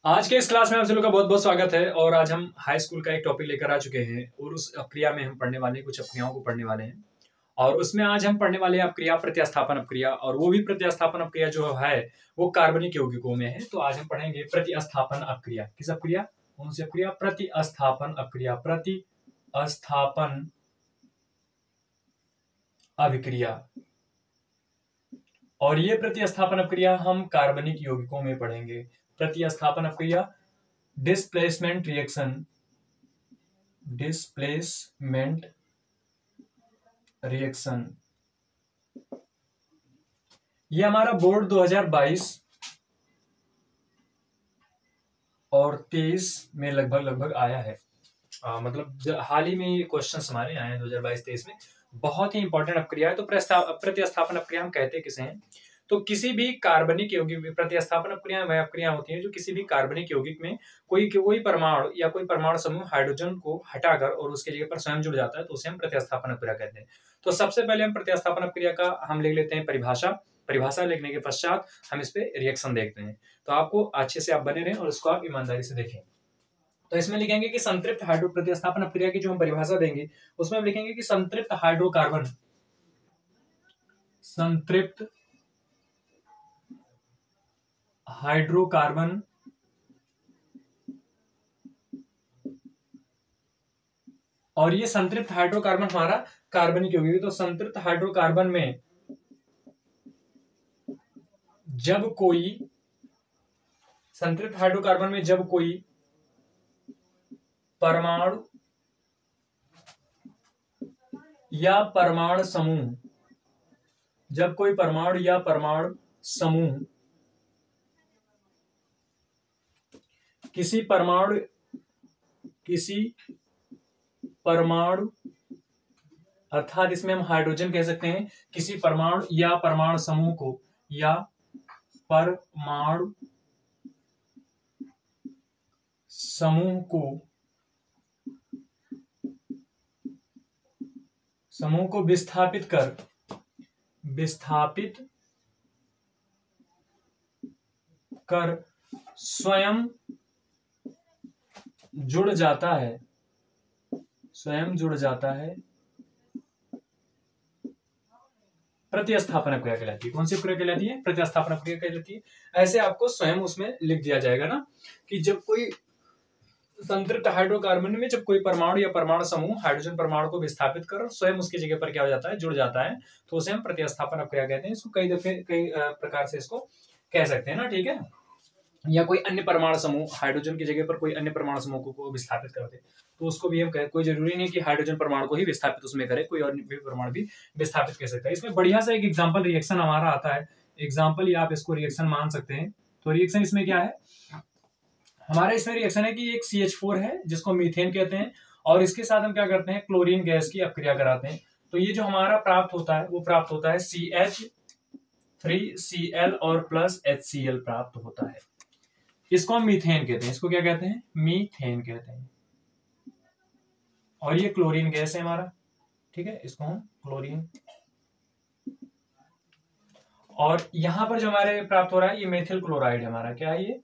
आज के इस क्लास में आप सभी लोग का बहुत बहुत स्वागत है। और आज हम हाई स्कूल का एक टॉपिक लेकर आ चुके हैं और उस अपक्रिया में हम पढ़ने वाले हैं, कुछ अपक्रियाओं को पढ़ने वाले हैं। और उसमें आज हम पढ़ने वाले हैं अपक्रिया प्रतिस्थापन अपक्रिया, और वो भी प्रतिस्थापन अपक्रिया जो है वो कार्बनिक यौगिकों में है। तो आज हम पढ़ेंगे प्रतिस्थापन अपक्रिया। किस अपक्रिया? कौन सी अपक्रिया? प्रतिस्थापन अपक्रिया, प्रतिस्थापन अभिक्रिया। और ये प्रतिस्थापन अपक्रिया हम कार्बनिक यौगिकों में पढ़ेंगे। प्रतिस्थापन अपक्रिया, डिस्प्लेसमेंट रिएक्शन, डिस्प्लेसमेंट रिएक्शन। ये हमारा बोर्ड 2022 और 23 में लगभग आया है। मतलब हाल ही में ये क्वेश्चंस हमारे आए हैं 2022-23 में। बहुत ही इंपॉर्टेंट अपक्रिया है। तो प्रतिस्थापन अपक्रिया हम कहते किसे हैं? तो किसी भी कार्बनिक यौगिक में प्रतिस्थापन अपक्रिया वह अपक्रिया होती है जो किसी भी कार्बनिक यौगिक में कोई परमाणु या कोई परमाणु समूह हाइड्रोजन को हटाकर और उसके जगह पर स्वयं जुड़ जाता है, तो उसे हम प्रतिस्थापन अपक्रिया कहते हैं। तो सबसे पहले हम प्रतिस्थापन अपक्रिया का हम ले लेते हैं परिभाषा लिखने के पश्चात हम इस पे रिएक्शन देखते हैं। तो आपको अच्छे से आप बने रहें और इसको आप ईमानदारी से देखें। तो इसमें लिखेंगे कि संतृप्त हाइड्रो प्रतिस्थापन अपक्रिया की जो हम परिभाषा देंगे उसमें हम लिखेंगे कि संतृप्त हाइड्रोकार्बन और ये संतृप्त हाइड्रोकार्बन हमारा कार्बनिक यौगिक है। तो संतृप्त हाइड्रोकार्बन में जब कोई परमाणु या परमाणु समूह किसी परमाणु अर्थात इसमें हम हाइड्रोजन कह सकते हैं, किसी परमाणु या परमाणु समूह को विस्थापित कर स्वयं जुड़ जाता है, प्रतिस्थापन अपक्रिया कहलाती है। कौन सी अपक्रिया कहलाती है? प्रतिस्थापन अपक्रिया कहलाती है। ऐसे आपको स्वयं उसमें लिख दिया जाएगा ना कि जब कोई संतृप्त हाइड्रोकार्बन में जब कोई परमाणु या परमाणु समूह हाइड्रोजन परमाणु को विस्थापित कर स्वयं उसकी जगह पर क्या हो जाता है? जुड़ जाता है, तो उसे हम प्रतिस्थापन अपक्रिया कहते हैं। इसको कई प्रकार से इसको कह सकते हैं ना, ठीक है। या कोई अन्य परमाणु समूह हाइड्रोजन की जगह पर कोई अन्य परमाणु समूह को विस्थापित कर दे तो उसको भी हम कहें। कोई जरूरी नहीं कि हाइड्रोजन परमाणु को ही विस्थापित उसमें करे, कोई और भी परमाणु भी विस्थापित कर सकता है। इसमें बढ़िया सा एक एग्जाम्पल रिएक्शन हमारा आता है। एग्जाम्पल या आप इसको रिएक्शन मान सकते हैं। तो रिएक्शन इसमें क्या है हमारा? इसमें रिएक्शन है कि एक CH4 है जिसको मीथेन कहते हैं, और इसके साथ हम क्या करते हैं? क्लोरीन गैस की अपक्रिया कराते हैं। तो ये जो हमारा प्राप्त होता है वो प्राप्त होता है CH3Cl और प्लस HCl प्राप्त होता है। इसको हम मीथेन कहते हैं। इसको क्या कहते हैं? मीथेन कहते हैं। और ये क्लोरीन गैस है हमारा, ठीक है, इसको हम क्लोरीन। और यहां पर जो हमारे प्राप्त हो रहा है ये मेथिल क्लोराइड है हमारा। क्या है ये?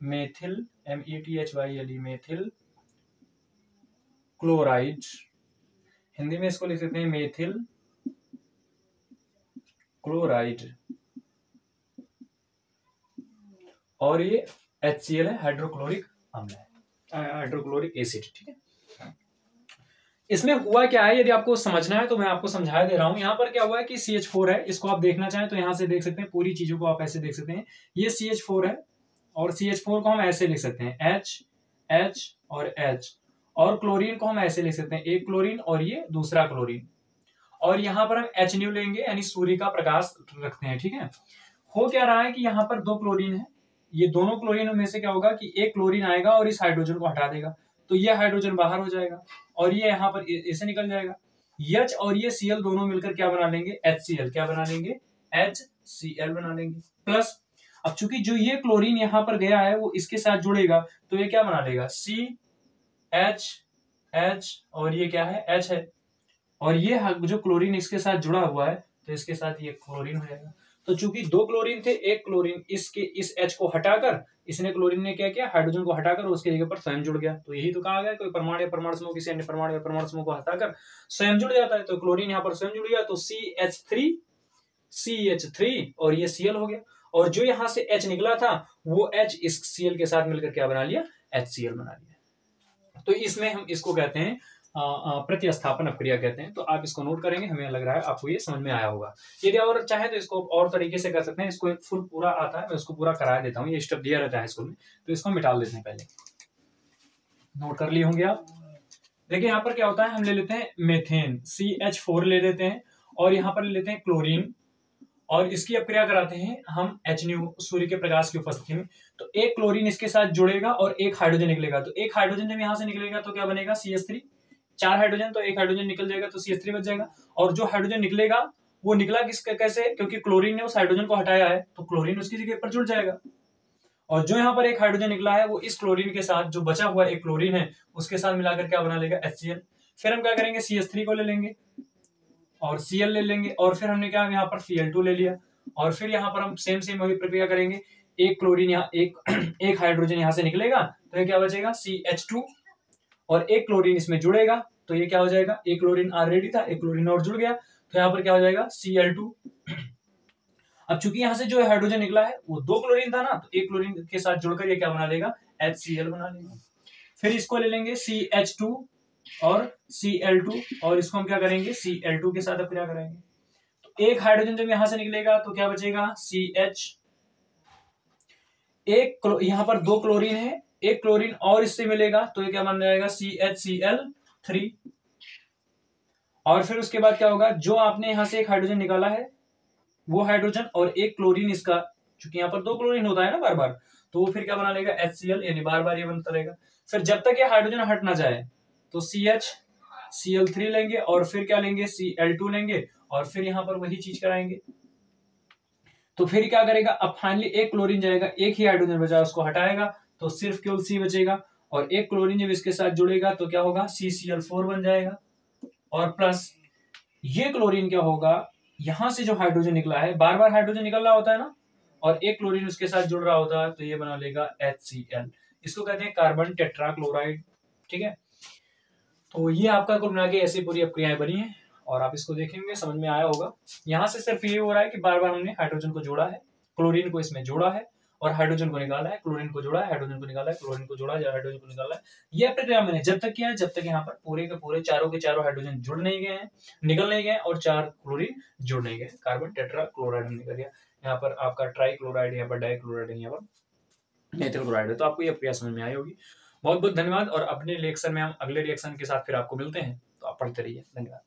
Methyl, METHYLE, methyl chloride. Hindi में इसको लिख सकते हैं मेथिल क्लोराइड। और ये HCl है, हाइड्रोक्लोरिक अम्ल है, हाइड्रोक्लोरिक एसिड, ठीक है। इसमें हुआ क्या है, यदि आपको समझना है तो मैं आपको समझा दे रहा हूं। यहाँ पर क्या हुआ है कि CH4 है, इसको आप देखना चाहें तो यहां से देख सकते हैं। पूरी चीजों को आप ऐसे देख सकते हैं। ये CH4 है और CH4 को हम ऐसे लिख सकते हैं H और H। और क्लोरीन को हम ऐसे लिख सकते हैं, एक क्लोरीन और ये दूसरा क्लोरीन। और यहाँ पर हम HNu लेंगे, यानी सूर्य का प्रकाश रखते हैं, ठीक है। हो क्या रहा है कि यहाँ पर दो क्लोरीन है, ये दोनों क्लोरीन में से क्या होगा कि एक क्लोरीन आएगा और इस हाइड्रोजन को हटा देगा, तो ये हाइड्रोजन बाहर हो जाएगा और ये यहाँ पर ऐसे निकल जाएगा। H और ये Cl दोनों मिलकर क्या बना लेंगे? HCl। क्या बना लेंगे? HCl बना लेंगे। प्लस अब चूंकि जो ये क्लोरीन यहाँ पर गया है वो इसके साथ जुड़ेगा तो ये क्या बना लेगा? CH और ये क्या है? H है। और ये जो क्लोरीन इसके साथ जुड़ा हुआ है तो इसके साथ ये क्लोरीन हो जाएगा। तो चूंकि 2 क्लोरीन थे, एक क्लोरीन इसके इस H को हटाकर, इसने क्लोरीन ने क्या किया, हाइड्रोजन को हटाकर उसके जगह पर स्वयं जुड़ गया। तो यही तो कहा गया, कोई परमाणु या परमाणु समूह किसी अन्य परमाणु या परमाणु समूह को हटाकर स्वयं जुड़ जाता है। तो क्लोरीन यहाँ पर स्वयं जुड़ गया, तो CH3 और ये Cl हो गया। और जो यहाँ से H निकला था वो H इस Cl के साथ मिलकर क्या बना लिया, HCl बना लिया। तो इसमें हम इसको कहते हैं प्रतिस्थापन अपक्रिया कहते हैं। तो आप इसको नोट करेंगे, हमें लग रहा है आपको ये समझ में आया होगा। यदि और चाहे तो इसको और तरीके से कर सकते हैं, इसको एक फुल पूरा आता है, मैं उसको पूरा करा देता हूँ, ये स्टेप दिया रहता है स्कूल में, तो इसको मिटा लेते हैं। पहले नोट कर लिए होंगे आप। देखिए यहाँ पर क्या होता है, हम ले लेते हैं मेथेन CH4 ले लेते हैं, और यहाँ पर ले लेते हैं क्लोरीन, और इसकी अपक्रिया कराते हैं हम HNO सूर्य के प्रकाश की उपस्थिति में। तो एक क्लोरीन इसके साथ जुड़ेगा और एक हाइड्रोजन निकलेगा। तो एक हाइड्रोजन जब यहाँ से निकलेगा तो क्या बनेगा, CH3, 4 हाइड्रोजन, तो एक हाइड्रोजन निकल जाएगा तो CH3 बच जाएगा। और जो हाइड्रोजन निकलेगा वो निकला कैसे, क्योंकि क्लोरीन ने उस हाइड्रोजन को हटाया है, तो क्लोरीन उसकी जगह पर जुड़ जाएगा। और जो यहाँ पर एक हाइड्रोजन निकला है वो इस क्लोरीन के साथ, जो बचा हुआ एक क्लोरीन है उसके साथ मिलाकर क्या बना लेगा, HCl। फिर हम क्या करेंगे, CH3 को ले लेंगे और Cl ले लेंगे, और फिर हमने क्या यहाँ पर Cl2 ले लिया, और फिर यहाँ पर हम सेम वही प्रक्रिया करेंगे। एक क्लोरीन यहाँ एक हाइड्रोजन यहाँ से निकलेगा तो ये क्या बचेगा, CH2, और एक क्लोरीन इसमें जुड़ेगा तो ये क्या हो जाएगा, एक क्लोरीन ऑलरेडी था, एक क्लोरीन और जुड़ गया, तो यहाँ पर क्या हो जाएगा, Cl2। अब चूंकि यहाँ से जो हाइड्रोजन निकला है वो 2 क्लोरीन था ना, तो एक क्लोरीन के साथ जुड़कर ये क्या बना लेगा, HCl बना लेगा। फिर इसको ले लेंगे CH2 और Cl2, और इसको हम क्या करेंगे, Cl2 के साथ अपक्रिया कराएंगे। तो एक हाइड्रोजन जब यहां से निकलेगा तो क्या बचेगा, CH, यहां पर 2 क्लोरीन है, एक क्लोरीन और इससे मिलेगा तो ये क्या बन जाएगा, CHCl3। और फिर उसके बाद क्या होगा, जो आपने यहां से एक हाइड्रोजन निकाला है वो हाइड्रोजन और एक क्लोरीन इसका, चूंकि यहाँ पर 2 क्लोरीन होता है ना बार बार, तो वो फिर क्या बना लेगा, HCl, यानी बार बार ये बनता रहेगा। फिर जब तक ये हाइड्रोजन हट ना जाए तो CHCl3 लेंगे, और फिर क्या लेंगे, Cl2 लेंगे, और फिर यहाँ पर वही चीज कराएंगे। तो फिर क्या करेगा, अब फाइनली एक क्लोरीन जाएगा, एक ही हाइड्रोजन बचा उसको हटाएगा तो सिर्फ केवल C बचेगा, और एक क्लोरीन जब इसके साथ जुड़ेगा तो क्या होगा, CCl4 बन जाएगा। और प्लस ये क्लोरीन क्या होगा, यहां से जो हाइड्रोजन निकला है, बार बार हाइड्रोजन निकल रहा होता है ना, और एक क्लोरीन उसके साथ जुड़ रहा होता है, तो ये बना लेगा HCl। इसको कहते हैं कार्बन टेट्राक्लोराइड। ठीक है, तो ये आपका कुल मिला के ऐसी पूरी अपक्रियाएं बनी है, और आप इसको देखेंगे समझ में आया होगा। यहाँ से सिर्फ ये हो रहा है कि बार बार हमने हाइड्रोजन को जोड़ा है, क्लोरीन को इसमें जोड़ा है, और हाइड्रोजन को निकाला है, क्लोरीन को जोड़ा है, हाइड्रोजन को निकाला है, क्लोरीन को जोड़ा है, हाइड्रोजन को निकाला है। यह प्रक्रिया मैंने जब तक किया है जब तक यहाँ पर पूरे के पूरे चारों के चारों हाइड्रोजन जुड़ नहीं गए हैं, निकल नहीं गए, और 4 क्लोरीन जुड़ नहीं गए, कार्बन टेट्राक्लोराइड हमने कर दिया। यहाँ पर आपका ट्राइक्लोराइड, यहाँ पर डाइक्लोराइड है, यहाँ पर मेथिल क्लोराइड है। तो आपको ये प्रक्रिया समझ में आई होगी। बहुत बहुत धन्यवाद, और अपने रिएक्शन में हम अगले रिएक्शन के साथ फिर आपको मिलते हैं, तो आप पढ़ते रहिए। धन्यवाद।